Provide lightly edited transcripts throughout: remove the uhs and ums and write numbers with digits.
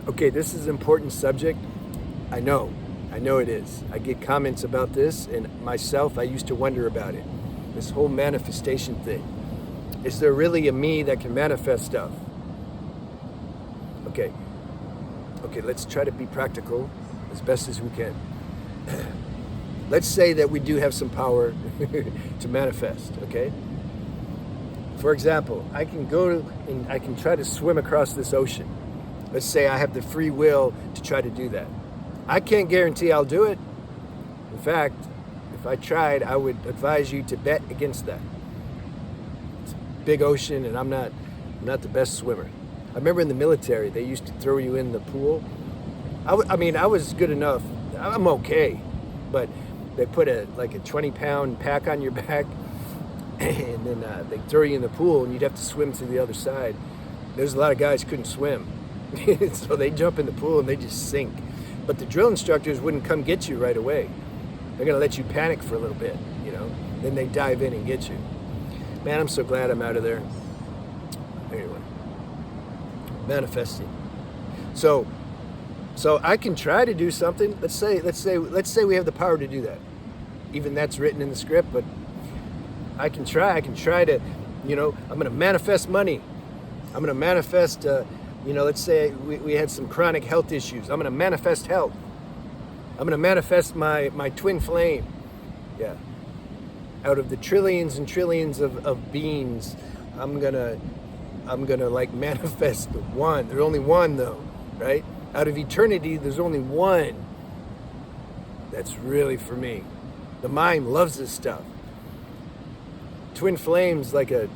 Okay, this is an important subject. I know. I know it is. I get comments about this, and myself, I used to wonder about it. This whole manifestation thing. Is there really a me that can manifest stuff? Okay. Okay, let's try to be practical as best as we can. Let's say that we do have some power to manifest, okay? For example, I can go and I can try to swim across this ocean. Let's say I have the free will to try to do that. I can't guarantee I'll do it. In fact, if I tried, I would advise you to bet against that. It's a big ocean, and I'm not the best swimmer. I remember in the military, they used to throw you in the pool. I was good enough. I'm okay, but they put a 20-pound pack on your back, and then they throw you in the pool, and you'd have to swim to the other side. There's a lot of guys couldn't swim, so they jump in the pool and they just sink. But the drill instructors wouldn't come get you right away. They're gonna let you panic for a little bit, Then they dive in and get you. Man, I'm so glad I'm out of there. Anyway, manifesting. So I can try to do something. Let's say we have the power to do that. Even that's written in the script, but I can try. I can try to, I'm gonna manifest money. I'm gonna manifest. Let's say we had some chronic health issues. I'm gonna manifest health. I'm gonna manifest my twin flame. Yeah. Out of the trillions and trillions of beings, I'm gonna manifest one. There's only one though, right? Out of eternity, there's only one that's really for me. The mind loves this stuff. Twin flame's like a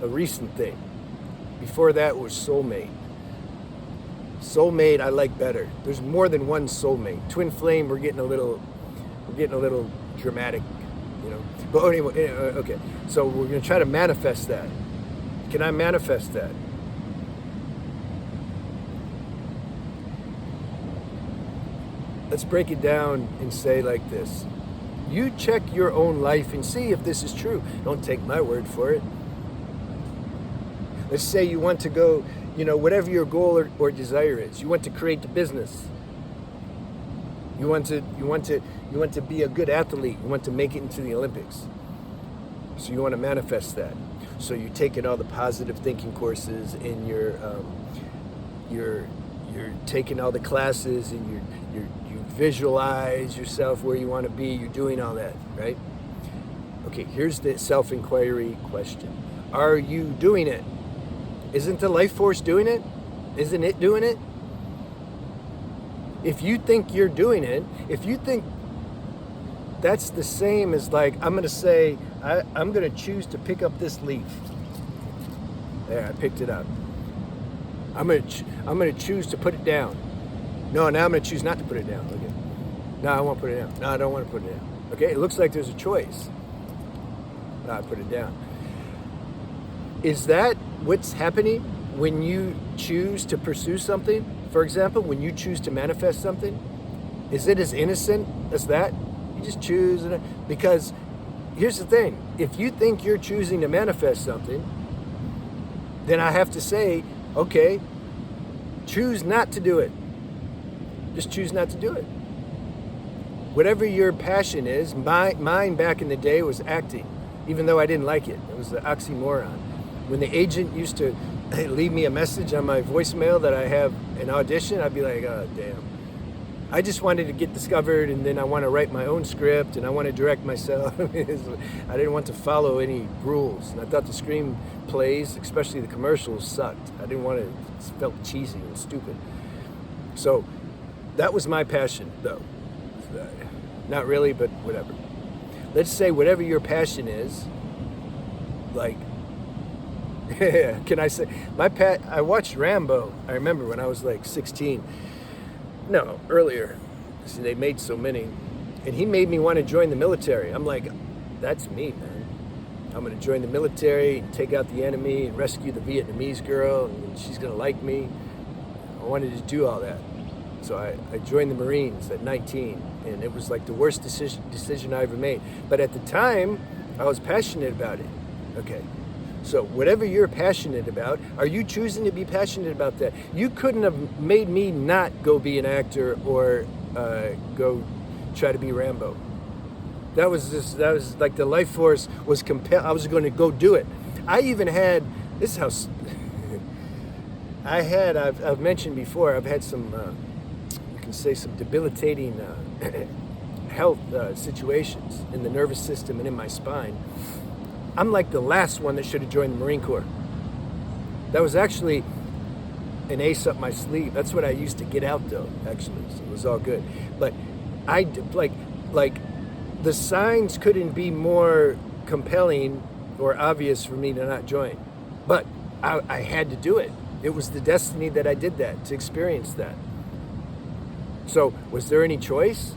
recent thing. Before that was soulmate. Soulmate I like better. There's more than one soulmate. Twin flame, we're getting a little dramatic, But anyway, okay. So we're gonna try to manifest that. Can I manifest that? Let's break it down and say like this. You check your own life and see if this is true. Don't take my word for it. Let's say you want to go, whatever your goal or desire is. You want to create the business. You want to be a good athlete. You want to make it into the Olympics. So you want to manifest that. So you're taking all the positive thinking courses, and you're taking all the classes, and you visualize yourself where you want to be. You're doing all that, right? Okay, here's the self-inquiry question. Are you doing it? Isn't the life force doing it? Isn't it doing it? If you think you're doing it, if you think that's the same as I'm going to say, I'm going to choose to pick up this leaf. There, I picked it up. I'm going to choose to put it down. No, now I'm going to choose not to put it down. Okay. No, I won't put it down. No, I don't want to put it down. Okay, it looks like there's a choice. No, I put it down. Is that what's happening when you choose to pursue something? For example, when you choose to manifest something? Is it as innocent as that? You just choose. Because here's the thing. If you think you're choosing to manifest something, then I have to say, okay, choose not to do it. Just choose not to do it. Whatever your passion is, mine back in the day was acting, even though I didn't like it. It was the oxymoron. When the agent used to leave me a message on my voicemail that I have an audition, I'd be like, oh, damn. I just wanted to get discovered, and then I want to write my own script, and I want to direct myself. I didn't want to follow any rules. And I thought the screenplays, especially the commercials, sucked. I didn't want to, it felt cheesy and stupid. So that was my passion, though. Not really, but whatever. Let's say whatever your passion is, can I say, I watched Rambo, I remember when I was 16. No, earlier. See, they made so many. And he made me want to join the military. I'm like, that's me, man. I'm going to join the military, take out the enemy, and rescue the Vietnamese girl, and she's going to like me. I wanted to do all that. So I joined the Marines at 19, and it was the worst decision I ever made. But at the time, I was passionate about it. Okay. So whatever you're passionate about, are you choosing to be passionate about that? You couldn't have made me not go be an actor or go try to be Rambo. That was like the life force was compelled. I was going to go do it. I even had, this is how, I've mentioned before, I've had some, you can say some debilitating health situations in the nervous system and in my spine. I'm like the last one that should have joined the Marine Corps. That was actually an ace up my sleeve. That's what I used to get out though, actually, so it was all good. But I, like the signs couldn't be more compelling or obvious for me to not join. But I had to do it. It was the destiny that I did that, to experience that. So was there any choice?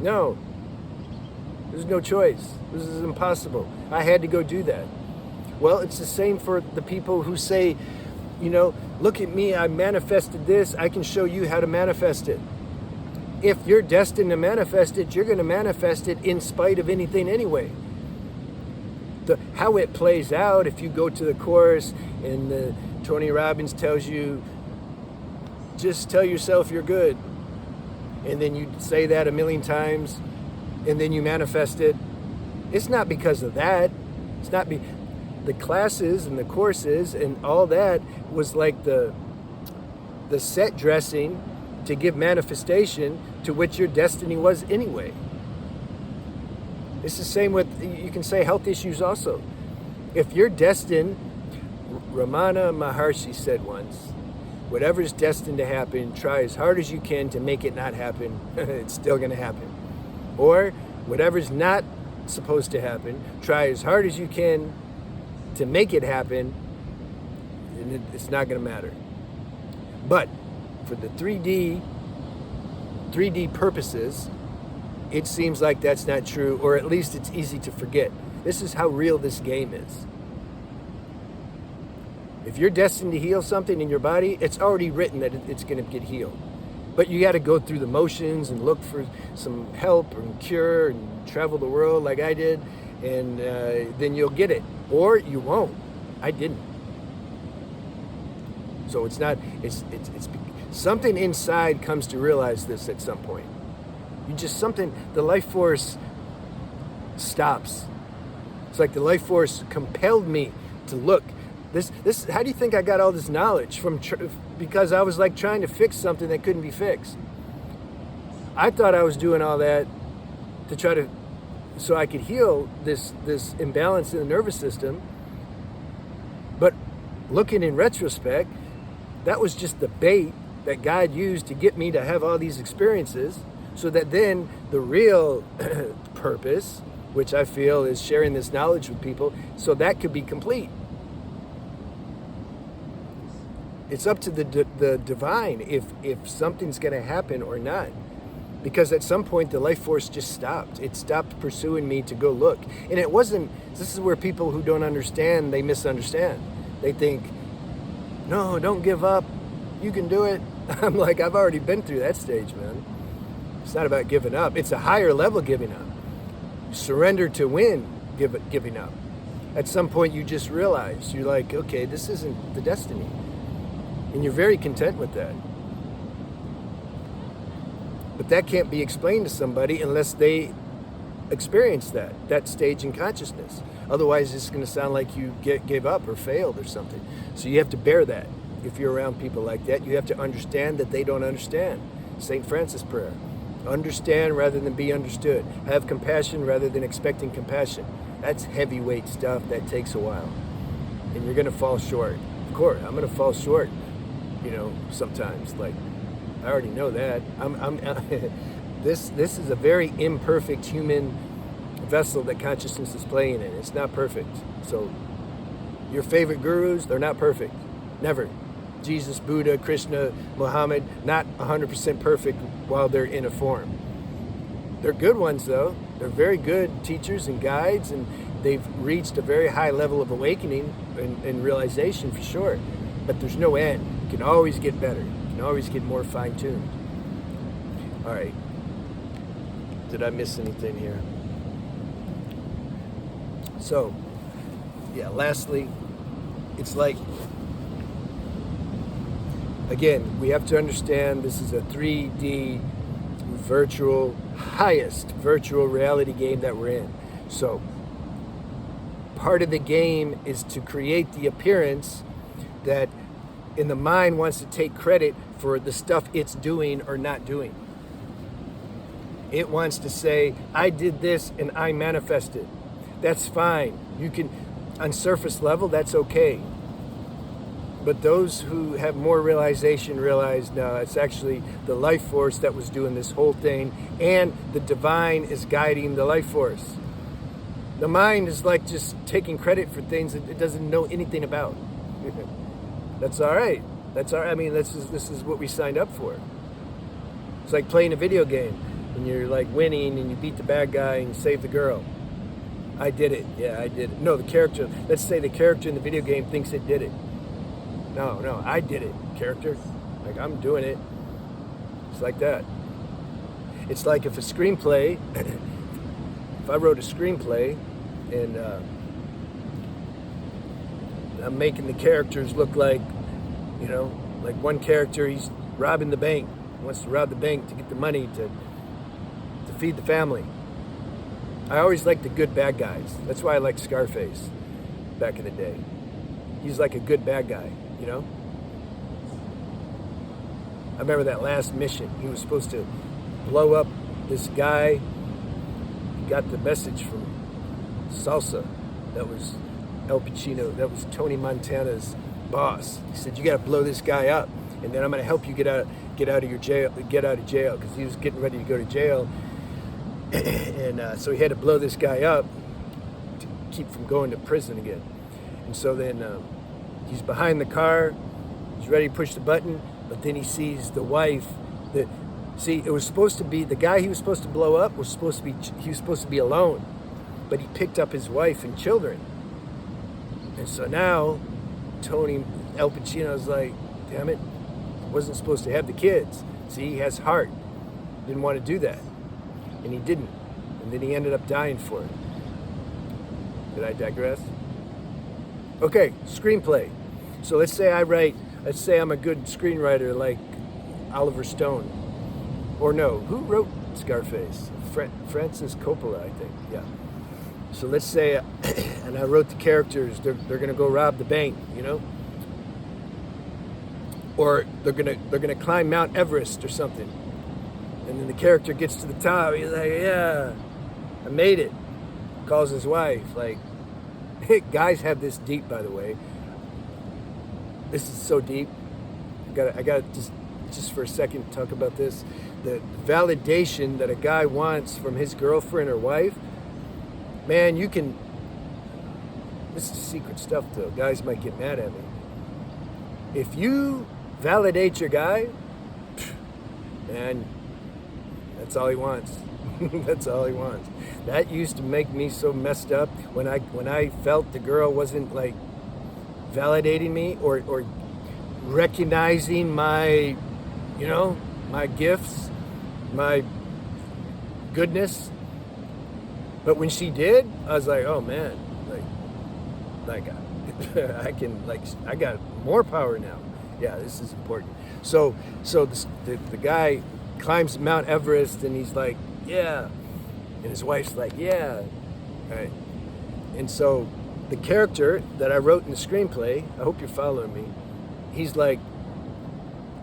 No. There's no choice. This is impossible. I had to go do that. Well, it's the same for the people who say, you know, look at me, I manifested this, I can show you how to manifest it. If you're destined to manifest it, you're going to manifest it in spite of anything anyway. How it plays out, if you go to the course and Tony Robbins tells you, just tell yourself you're good. And then you say that a million times, and then you manifest it. It's not because of that. It's not the classes and the courses and all that was like the set dressing to give manifestation to which your destiny was anyway. It's the same with, you can say, health issues also. If you're destined, Ramana Maharshi said once, whatever's destined to happen, try as hard as you can to make it not happen. It's still going to happen. Or whatever's not supposed to happen, try as hard as you can to make it happen, and it's not going to matter. But for the 3D purposes, it seems like that's not true, or at least it's easy to forget. This is how real this game is. If you're destined to heal something in your body, it's already written that it's going to get healed. But you got to go through the motions and look for some help and cure and travel the world like I did, and then you'll get it. Or you won't. I didn't. So it's not, it's something inside comes to realize this at some point. The life force stops. It's like the life force compelled me to look. This. How do you think I got all this knowledge from? Because I was like trying to fix something that couldn't be fixed. I thought I was doing all that to try to, so I could heal this imbalance in the nervous system. But looking in retrospect, that was just the bait that God used to get me to have all these experiences, so that then the real purpose, which I feel is sharing this knowledge with people, so that could be complete. It's up to the divine if something's going to happen or not. Because at some point the life force just stopped. It stopped pursuing me to go look. And it wasn't, this is where people who don't understand, they misunderstand. They think, no, don't give up. You can do it. I'm like, I've already been through that stage, man. It's not about giving up. It's a higher level giving up. Surrender to win, giving up. At some point you just realize, you're like, okay, this isn't the destiny. And you're very content with that. But that can't be explained to somebody unless they experience that stage in consciousness. Otherwise, it's going to sound like you gave up or failed or something. So you have to bear that. If you're around people like that, you have to understand that they don't understand. St. Francis prayer. Understand rather than be understood. Have compassion rather than expecting compassion. That's heavyweight stuff that takes a while. And you're going to fall short. Of course, I'm going to fall short. Sometimes, like, I already know that. This is a very imperfect human vessel that consciousness is playing in. It's not perfect. So your favorite gurus, they're not perfect. Never. Jesus, Buddha, Krishna, Muhammad, not 100% perfect while they're in a form. They're good ones, though. They're very good teachers and guides, and they've reached a very high level of awakening and realization for sure. But there's no end. You can always get better. You can always get more fine-tuned. All right. Did I miss anything here? So, yeah, lastly, it's like, again, we have to understand this is a 3D highest virtual reality game that we're in. So part of the game is to create the appearance that in the mind wants to take credit for the stuff it's doing or not doing. It wants to say, I did this and I manifested. That's fine. You can, on surface level, that's okay. But those who have more realization realize, no, it's actually the life force that was doing this whole thing, and the divine is guiding the life force. The mind is like just taking credit for things that it doesn't know anything about. That's all right. That's all right. I mean, this is what we signed up for. It's like playing a video game, and you're like winning, and you beat the bad guy and you save the girl. I did it. Yeah, I did it. No, the character, let's say the character in the video game thinks it did it. No, I did it, character. Like, I'm doing it. It's like that. It's like if a screenplay, if I wrote a screenplay and I'm making the characters look like, like one character, he's robbing the bank, wants to rob the bank to get the money to feed the family. I always liked the good bad guys. That's why I liked Scarface back in the day. He's like a good bad guy. I remember that last mission. He was supposed to blow up this guy. He got the message from Salsa. That was Al Pacino. That was Tony Montana's boss. He said, you got to blow this guy up, and then I'm going to help you get out of jail, because he was getting ready to go to jail. And so he had to blow this guy up to keep from going to prison again. And so then he's behind the car, he's ready to push the button, but then he sees the wife. It was supposed to be the guy he was supposed to blow up he was supposed to be alone, but he picked up his wife and children. And so now Al Pacino's like, damn it, wasn't supposed to have the kids. See, he has heart. Didn't want to do that, and he didn't, and then he ended up dying for it. Did I digress? Okay, screenplay. So let's say I'm a good screenwriter like Oliver Stone. Or no, who wrote Scarface? Francis Coppola, I think, yeah. So let's say, and I wrote the characters, they're gonna go rob the bank, Or they're gonna climb Mount Everest or something. And then the character gets to the top, he's like, yeah, I made it. Calls his wife, like, guys have this deep, by the way. This is so deep. I gotta just for a second talk about this. The validation that a guy wants from his girlfriend or wife, man, this is secret stuff though. Guys might get mad at me. If you validate your guy, man, that's all he wants. That's all he wants. That used to make me so messed up when I felt the girl wasn't like validating me or recognizing my, my gifts, my goodness. But when she did, I was like, oh man, like I got more power now. Yeah, this is important. So the guy climbs Mount Everest and he's like, yeah. And his wife's like, yeah. All right. And so the character that I wrote in the screenplay, I hope you're following me, he's like,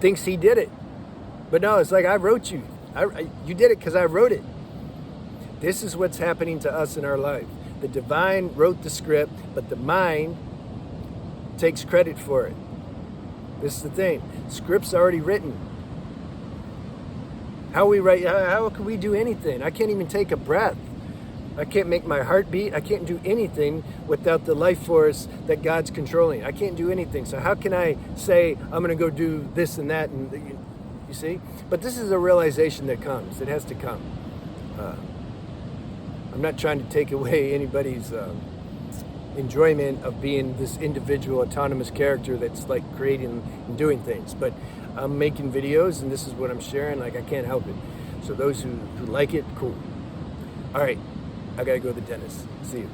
thinks he did it. But no, it's like, I wrote you. You did it because I wrote it. This is what's happening to us in our life. The divine wrote the script, but the mind takes credit for it. This is the thing. Script's already written. How can we do anything? I can't even take a breath. I can't make my heart beat. I can't do anything without the life force that God's controlling. I can't do anything. So how can I say I'm going to go do this and that? And you see? But this is a realization that comes. It has to come. I'm not trying to take away anybody's enjoyment of being this individual autonomous character that's like creating and doing things. But I'm making videos and this is what I'm sharing. Like, I can't help it. So those who like it, cool. All right. I gotta go to the dentist. See you.